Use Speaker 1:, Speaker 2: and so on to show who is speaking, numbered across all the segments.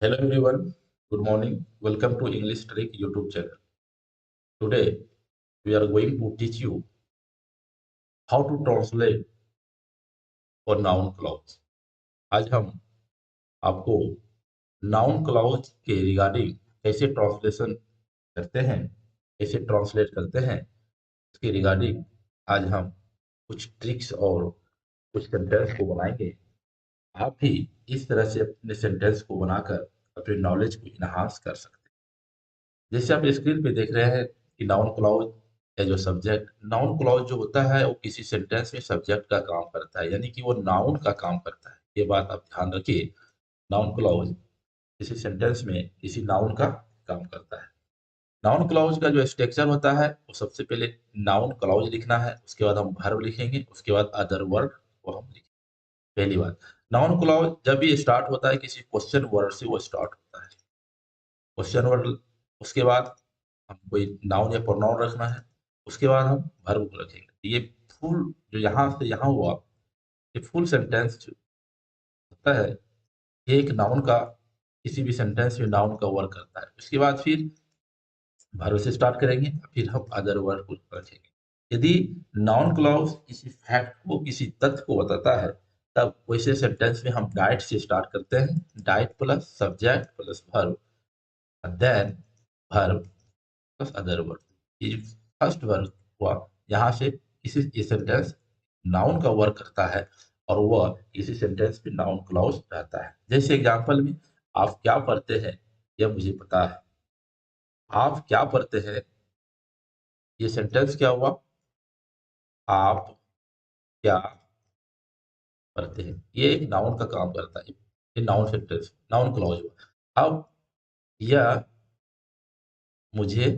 Speaker 1: Hello everyone, good morning. Welcome to English Trick YouTube channel. Today we are going to teach you how to translate for noun clause. आज हम आपको noun clause के regarding कैसे translation करते हैं, कैसे translate करते हैं, उसके रिगार्डिंग आज हम कुछ ट्रिक्स और कुछ सेंटेंस को बनाएंगे। आप भी इस तरह से अपने सेंटेंस को बनाकर अपने नॉलेज को इनहांस कर सकते हैं। जैसे आप स्क्रीन पे देख रहे हैं कि नाउन क्लॉज है जो सब्जेक्ट, नाउन क्लॉज जो होता है वो किसी सेंटेंस में सब्जेक्ट का काम करता है, यानी कि वो नाउन का काम करता है। ये बात आप ध्यान रखिए। नाउन क्लॉज किसी सेंटेंस में किसी नाउन का काम करता है। नाउन क्लॉज का जो स्ट्रक्चर होता है वो सबसे पहले नाउन क्लॉज लिखना है, उसके बाद हम वर्ब लिखेंगे, उसके बाद अदर वर्ड को हम लिखेंगे। पहली बात, नाउन क्लॉज जब भी स्टार्ट होता है किसी क्वेश्चन वर्ड से वो स्टार्ट होता है। क्वेश्चन वर्ड, उसके बाद हम कोई नाउन या प्रोनाउन रखना है, उसके बाद हम वर्ब को रखेंगे। ये फुल जो यहाँ से यहाँ हुआ, ये फुल सेंटेंस जो होता है, ये एक नाउन का किसी भी सेंटेंस में नाउन का वर्क करता है। उसके बाद फिर वर्ब से स्टार्ट करेंगे, फिर हम अदर वर्ड को रखेंगे। यदि नाउन क्लॉज किसी फैक्ट को, किसी तथ्य को बताता है, तब वैसे सेंटेंस में हम डाइट से स्टार्ट करते हैं। डाइट plus subject plus verb, then verb plus other word. ये फर्स्ट वर्ड हुआ, यहाँ से किसी ये सेंटेंस नाउन का वर्क करता है और वह किसी सेंटेंस में नाउन क्लॉज रहता है। जैसे एग्जांपल में, आप क्या पढ़ते हैं, यह मुझे पता है। आप क्या पढ़ते हैं, ये सेंटेंस क्या हुआ, आप क्या पढ़ते हैं, ये एक नाउन का काम करता है। ये नाउन सेंटेंस, नाउन क्लॉज हुआ। अब यह मुझे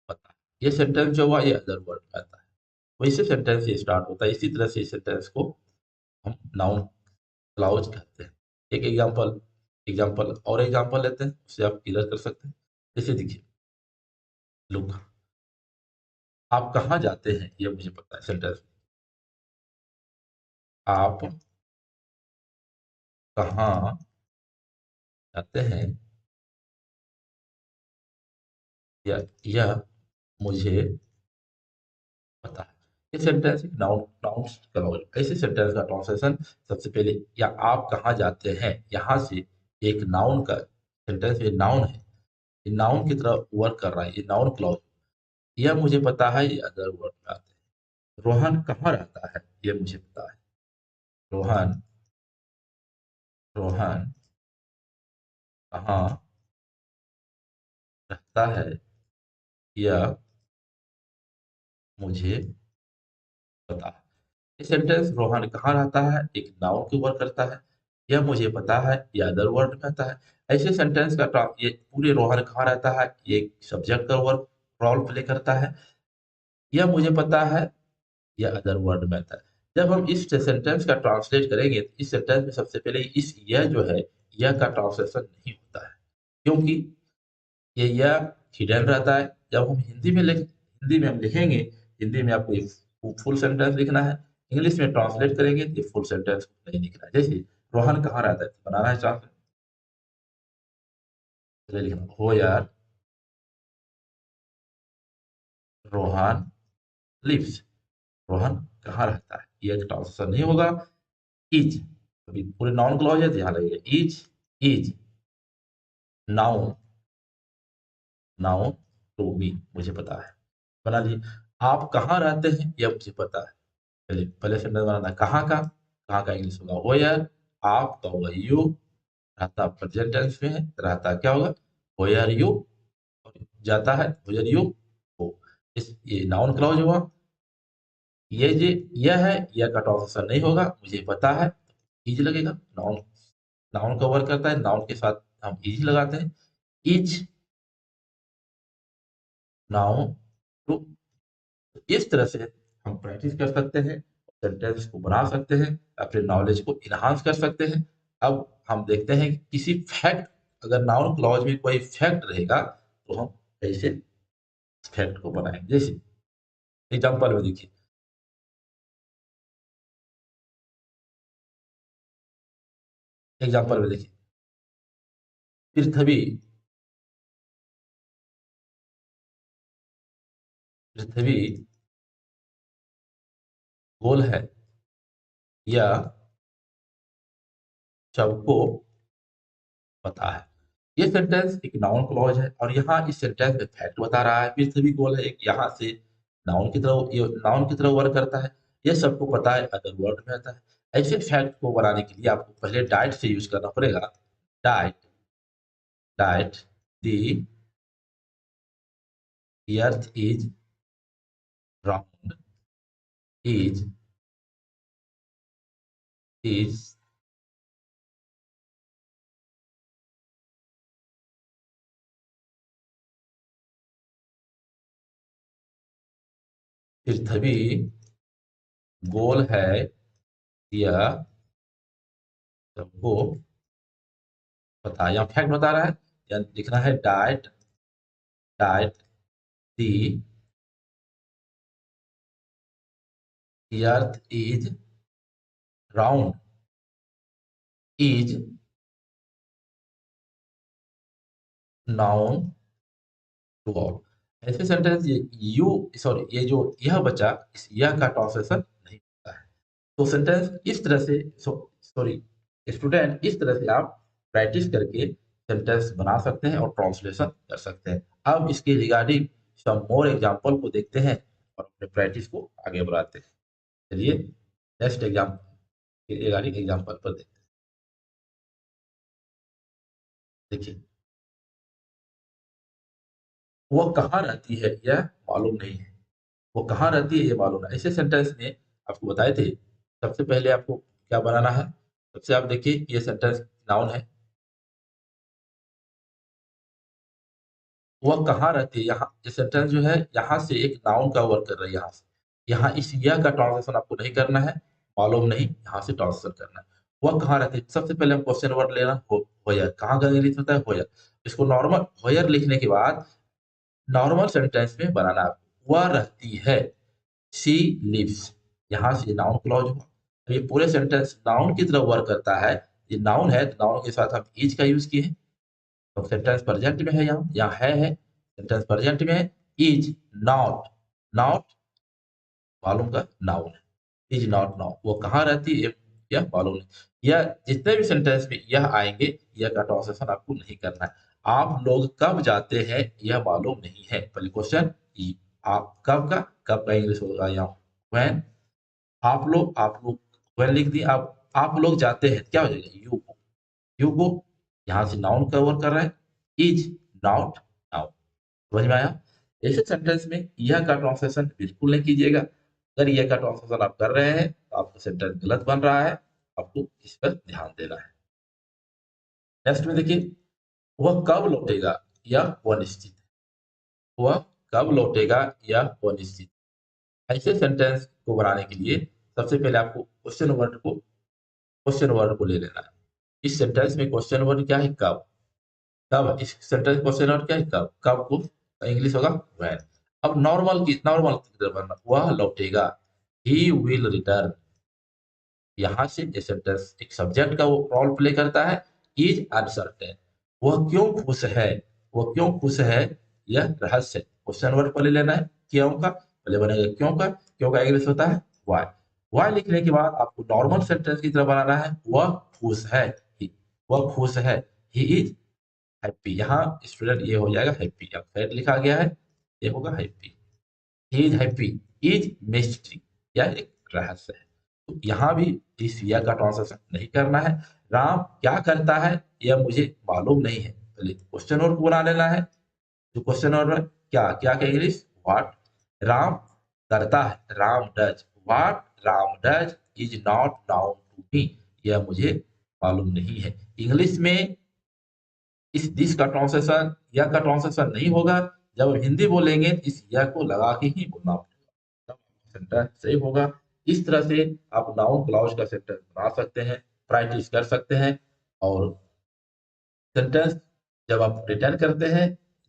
Speaker 1: पता है, ये सेंटेंस जो हुआ ये अदर वर्ड में आता है। वैसे सेंटेंस ये स्टार्ट होता है, इसी तरह से इस सेंटेंस को हम नाउन क्लाउज कहते हैं। एक एग्जांपल एग्जांपल और एग्जांपल लेते हैं, उससे आप क्लियर कर सकते हैं। जैसे देखिए, लुक, आप कहाँ जाते हैं, ये मुझे पता है सेंटेंस में। आप कहाँ जाते हैं, यह मुझे पता है। ये सेंटेंस एक नाउन नाउन क्लाउज। ऐसे सेंटेंस का ट्रांसलेशन सबसे पहले, या आप कहाँ जाते हैं, यहाँ से एक नाउन का सेंटेंस, ये नाउन है, ये नाउन की तरह वर्क कर रहा है, ये नाउन क्लाउज। यह मुझे पता है, ये अदर वर्ड में आते हैं। रोहन कहाँ रहता है, ये मुझे पता है। रोहन रोहन कहाँ रहता है, यह मुझे पता है। ये सेंटेंस रोहन कहाँ रहता है एक नाउन के ऊपर करता है, यह मुझे पता है यह अदर वर्ड में आता है। ऐसे सेंटेंस का ये पूरे रोहन कहाँ रहता है, ये सब्जेक्ट का वर्ड रोल प्ले करता है। यह मुझे पता है यह अदर वर्ड में आता है। जब हम इस सेंटेंस का ट्रांसलेट करेंगे तो इस सेंटेंस में सबसे पहले इस यह जो है, यह का ट्रांसलेशन नहीं होता है, क्योंकि ये यह हिडन रहता है। जब हम हिंदी में हम लिखेंगे, हिंदी में आपको एक फुल सेंटेंस लिखना है, इंग्लिश में ट्रांसलेट करेंगे तो ये फुल सेंटेंस नहीं लिखना है। जैसे रोहन कहाँ रहता है, तो बनाना है ट्रांसलेट, चलिए लिखना, हो यार रोहन लिव्स। रोहन कहाँ रहता है, ये ट्रांसलेशन नहीं होगा। इज, अभी पूरे नाउन क्लॉज है तो यहाँ लगेगा is. Is known, known to me, मुझे पता है। बना लीजिए, आप कहाँ रहते हैं, यह मुझे पता है। पहले पहले सेंटेंस बनाना है, कहाँ का इंग्लिश होगा वेयर, आप का होगा यू, रहता प्रेजेंट टेंस में है, रहता क्या होगा वेयर यू, जाता है वेयर यू हो। इस ये नाउन क्लॉज हुआ। ये जे यह है, यह का ट्रांसलेशन नहीं होगा, मुझे पता है, इज लगेगा। नाउन नाउन का वर्क करता है, नाउन के साथ हम इज लगाते हैं। इज नाउन टू, इस तरह से हम प्रैक्टिस कर सकते हैं, सेंटेंस को बना सकते हैं, अपने नॉलेज को इनहांस कर सकते हैं। अब हम देखते हैं कि किसी फैक्ट, अगर नाउन क्लॉज में कोई फैक्ट रहेगा तो हम कैसे फैक्ट को बनाएंगे। जैसे एग्जांपल में देखिए, एग्जांपल में देखिए पृथ्वी पृथ्वी गोल है, यह सबको पता है। ये सेंटेंस एक नाउन क्लॉज है और यहाँ इस सेंटेंस में फैक्ट बता रहा है। पृथ्वी गोल है, एक यहाँ से नाउन की तरह वर्क करता है। ये सबको पता है, अगर वर्ड में आता है। ऐसे फैक्ट को बनाने के लिए आपको पहले डाइट से यूज करना पड़ेगा। That that the earth is round is पृथ्वी गोल है, यह सबको पता है। यहाँ फैक्ट बता रहा है, या लिखना है that that the earth is round is known to all. ऐसे सेंटेंस ये यू सॉरी ये जो यह बचा, इस यह का ट्रांसलेशन नहीं होता है। तो सेंटेंस इस तरह से सॉरी स्टूडेंट, इस तरह से आप प्रैक्टिस करके सेंटेंस बना सकते हैं और ट्रांसलेशन कर सकते हैं। अब इसके रिगार्डिंग सम मोर एग्जांपल को देखते हैं और अपने प्रैक्टिस को आगे बढ़ाते हैं। चलिए नेक्स्ट एग्जाम्पल रिगार्डिंग एग्जाम्पल पर देखते हैं। देखिए, वो कहाँ रहती है यह मालूम नहीं है। वो कहाँ रहती है ये मालूम है। ऐसे सेंटेंस में आपको बताए थे, सबसे पहले आपको क्या बनाना है। सबसे आप देखिए, ये सेंटेंस नाउन है। वह कहाँ रहती है, यहाँ ये सेंटेंस जो है यहाँ से एक नाउन का वर्क कर रहा है। यहाँ से यहाँ इस यह का ट्रांसलेशन आपको नहीं करना है, मालूम नहीं, यहाँ से ट्रांसलेशन करना है। वह कहाँ रहती है, सबसे पहले हम क्वेश्चन वर्ड लेना होयर। कहाँ का इंग्लिश होता है होयर। इसको नॉर्मल होयर लिखने के बाद नॉर्मल सेंटेंस में बनाना है। वह रहती है, शी लिव्स। यहाँ से नाउन क्लॉज हुआ। तो ये पूरे सेंटेंस नाउन की तरह वर्क करता है। ये नाउन है तो नाउन के साथ हम इज का यूज किए हैं, तो सेंटेंस प्रेजेंट में है। यहाँ है सेंटेंस प्रेजेंट में है। इज नॉट नॉट मालूम का नाउन है। इज नॉट नाउन, वो कहाँ रहती है यह मालूम नहीं। यह जितने भी सेंटेंस में यह आएंगे, यह का ट्रांसलेशन आपको नहीं करना है। आप लोग कब जाते हैं यह मालूम नहीं है। पहले क्वेश्चन, आप कब का इंग्लिश होगा यहाँ व्हेन। आप लोग व्हेन लिख दिए। आप लोग जाते हैं, क्या हो जाएगा यू गो। यहाँ से नाउन कवर कर रहा है, इज नॉट नाउन। समझ में आया। ऐसे सेंटेंस में यह का ट्रांसलेशन बिल्कुल नहीं कीजिएगा। अगर यह का ट्रांसलेशन आप कर रहे हैं तो आपका सेंटेंस गलत बन रहा है, आपको इस पर ध्यान देना है। नेक्स्ट में देखिए, वह कब लौटेगा यह अनिश्चित है। वह कब लौटेगा यह अनिश्चित। ऐसे सेंटेंस को बनाने के लिए सबसे पहले आपको क्वेश्चन वर्ड को ले लेना है। इस सेंटेंस में क्वेश्चन वर्ड क्या है, कब। कब इस सेंटेंस क्वेश्चन वर्ड क्या है, कब को इंग्लिश होगा व्हेन। अब नॉर्मल की तरह बनना, वह लौटेगा, ही विल रिटर्न। यहाँ से ये सेंटेंस एक सब्जेक्ट का वो रोल प्ले करता है। इज अनसर्टेन, वह क्यों खुश है। वह क्यों खुश है यह रहस्य। क्वेश्चन वर्ड पहले लेना है, क्यों का पहले बनेगा क्यों का इंग्लिश होता है वाई। वाई लिखने के बाद आपको नॉर्मल सेंटेंस की तरह बनाना है। वह खुश है, वह खुश है, ही इज हैप्पी। यहाँ स्टूडेंट ये हो जाएगा हैप्पी, अब फैक्ट लिखा गया है, ये होगा happy. He is happy, is mystery, यह एक रहस्य है। तो यहाँ भी इस या का ट्रांसलेशन नहीं करना है। राम क्या करता है यह मुझे मालूम नहीं है। पहले क्वेश्चन वर्ड को बना लेना है। जो क्वेश्चन वर्ड है, क्या क्या का इंग्लिश व्हाट। राम करता है, Ram does what. Ram does is not known to me, यह मुझे मालूम नहीं है। इंग्लिश में इस दिस का ट्रांसलेशन या का ट्रांसलेशन नहीं होगा। जब हम हिंदी बोलेंगे तो इस या को लगा के ही बोलना पड़ेगा, तब सेंटेंस सही होगा। इस तरह से आप नाउन क्लॉज का सेंटेंस बना सकते हैं, प्रैक्टिस कर सकते हैं। और सेंटेंस जब आप रिटर्न करते हैं,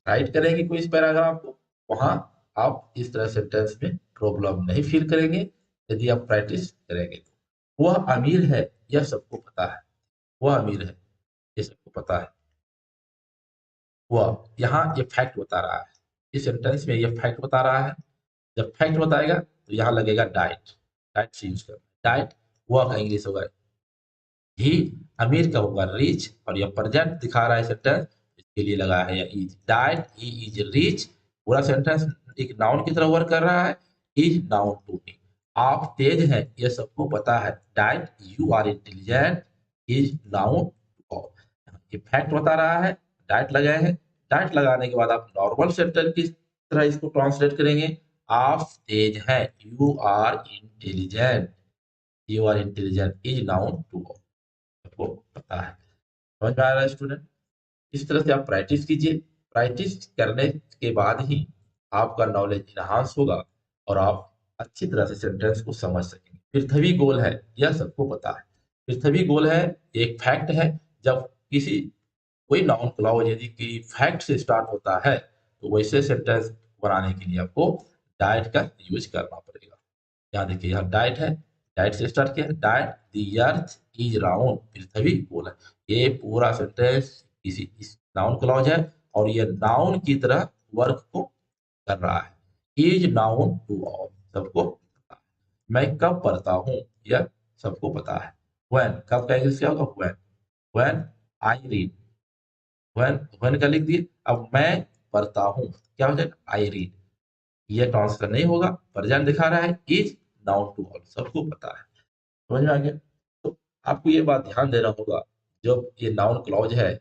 Speaker 1: राइट करेंगे कोई इस पैराग्राफ को, वहां आप इस तरह सेंटेंस में प्रॉब्लम नहीं फील करेंगे। यदि आप प्रैक्टिस करेंगे तो वह अमीर है, यह सबको पता है। वह अमीर है, ये सबको पता है। हुआ। यहाँ ये फैक्ट बता रहा है, इस सेंटेंस में ये फैक्ट बता रहा है। जब फैक्ट बताएगा तो यहाँ लगेगा डाइट, डाइट से यूज करना। डाइट हुआ का इंग्लिश होगा ही, अमीर का होगा रिच, और ये प्रेजेंट दिखा रहा है सेंटेंस, इसके लिए लगा है या is. Diet he is rich, पूरा सेंटेंस एक नाउन की तरह वर्क कर रहा है। इज नाउन टू मी, आप तेज हैं ये सबको पता है। That you are intelligent, is known to all. ये फैक्ट बता रहा है, डाइट लगाए हैं। डाइट लगाने के बाद आप नॉर्मल सेंटेंस की तरह इसको ट्रांसलेट करेंगे। आप तेज हैं, you are intelligent, you are intelligent is known to all, आपको पता है। समझ में आ रहा है स्टूडेंट? इस तरह से आप प्रैक्टिस कीजिए। प्रैक्टिस करने के बाद ही आपका नॉलेज इनहांस होगा और आप अच्छी तरह से सेंटेंस को समझ सकेंगे। पृथ्वी गोल है, यह सबको पता है। पृथ्वी गोल है एक फैक्ट है। जब किसी कोई नाउन क्लॉज यदि कि फैक्ट से स्टार्ट होता है तो वैसे सेंटेंस बनाने के लिए आपको डाइट का यूज करना पड़ेगा। यहाँ देखिए, यहाँ डाइट है, डाइट से स्टार्ट किया। That the earth is round, पृथ्वी गोल है। ये पूरा सेंटेंस किसी इस नाउन क्लॉज है और ये नाउन की तरह वर्क को कर रहा है। इज नाउन टू ऑल, सबको पता है। मैं कब पढ़ता हूँ, यह सबको पता है। व्हेन, कब का इंग्लिश क्या होगा? When, when I read. When का लिख दिए। अब मैं पढ़ता हूँ, क्या हो जाएगा? I read. ये ट्रांसफर नहीं होगा, प्रेजेंट दिखा रहा है। इज नाउन टू ऑल, सबको पता है। समझ में आ गया? तो आपको ये बात ध्यान देना होगा, जब ये नाउन क्लॉज है,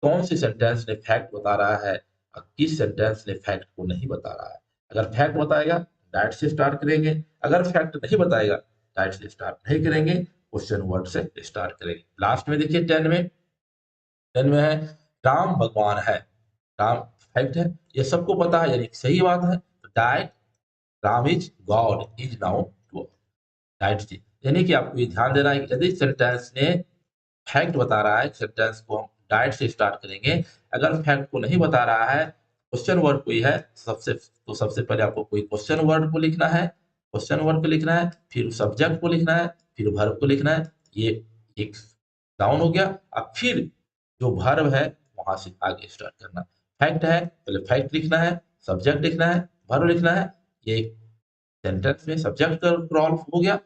Speaker 1: कौन सी सेंटेंस ने फैक्ट बता रहा है और किस सेंटेंस ने फैक्ट को नहीं बता रहा है। अगर फैक्ट बताएगा डाइट से स्टार्ट करेंगे, अगर फैक्ट नहीं बताएगा डाइट से स्टार्ट नहीं करेंगे, क्वेश्चन वर्ड से स्टार्ट करेंगे। लास्ट में देखिए 10 में, 10 में है राम भगवान है। राम फैक्ट है, ये सबको पता है, यानी सही बात है। तो that Ram is God is known to that जी। यानी कि आपको ये ध्यान देना है कि यदि सेंटेंस ने फैक्ट बता रहा है, सेंटेंस को हम डाइट से स्टार्ट करेंगे। अगर फैक्ट को नहीं बता रहा है, क्वेश्चन वर्ड कोई है, सबसे पहले आपको कोई क्वेश्चन वर्ड को लिखना है, क्वेश्चन वर्ड को लिखना है, फिर सब्जेक्ट को लिखना है, फिर वर्ब को लिखना है। ये एक डाउन हो गया। अब फिर जो वर्ब है वहां से आगे स्टार्ट करना। फैक्ट है, पहले फैक्ट लिखना है, सब्जेक्ट लिखना है, वर्ब लिखना है। ये सेंटेंस में सब्जेक्ट का रोल हो गया।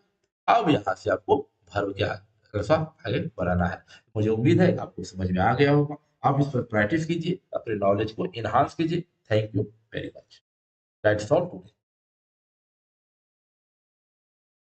Speaker 1: अब यहाँ से आपको वर्ब क्या रफा आगे बढ़ाना है। मुझे उम्मीद है आपको समझ में आ गया होगा। आप इस पर प्रैक्टिस कीजिए, अपने नॉलेज को इनहांस कीजिए। Thank you very much. That's all today.